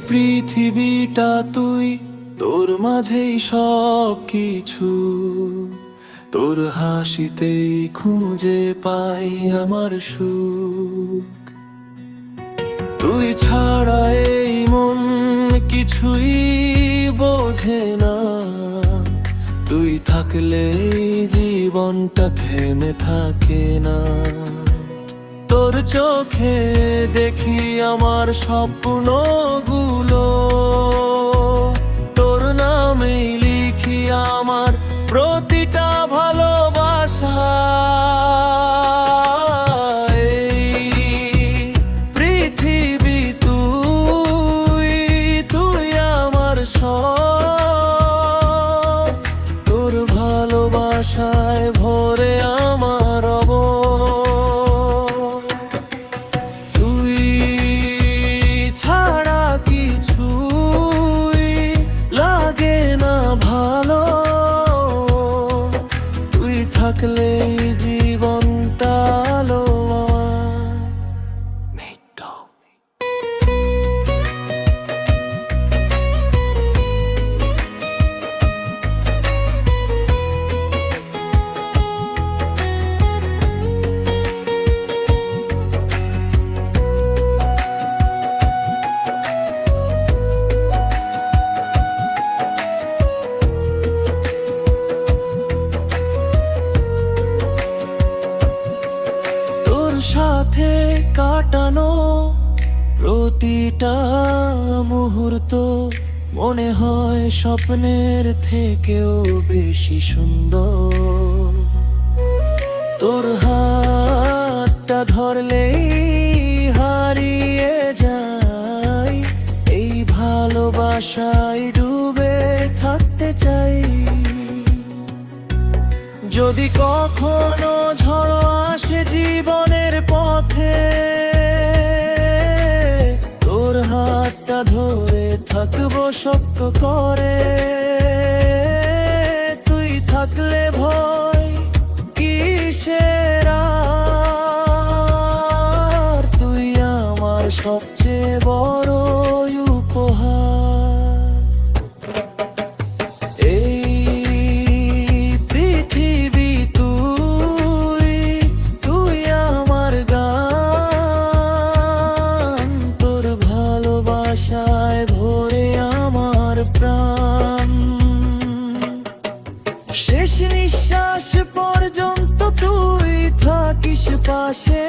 পৃথিবীটা তুই, তোর মাঝেই সব কিছু। তোর হাসিতেই খুঁজে পাই আমার সুখ। তুই ছাড়া এই মন কিছুই বোঝে না। তুই থাকলে জীবনটা থেমে থাকে না। তোর চোখে দেখি আমার স্বপ্নগুলো, তোর নামেই লিখি আমার প্রতিটা ভালোবাসা। এই পৃথিবী তুই, তুই আমার সব। তোর ভালোবাসায় ভরে আমার থাকলে জীবনটা আলো। সাথে কাটানো প্রতিটা মুহূর্ত মনে হয় স্বপ্নের থেকেও বেশি সুন্দর। তোর হাতটা ধরলেই হারিয়ে যাই, এই ভালোবাসায় ডুবে থাকতে চাই। যদি কখনো ঝড় আসে জীবনের পথে, তোর হাতটা ধরে থাকবো শক্ত করে। তুই থাকলে ভয় কিসের আর, তুই আমার সবচেয়ে বড় উপহার। ভরে আমার প্রাণ, শেষ নিঃশ্বাস পর্যন্ত তুই থাকিস পাশে।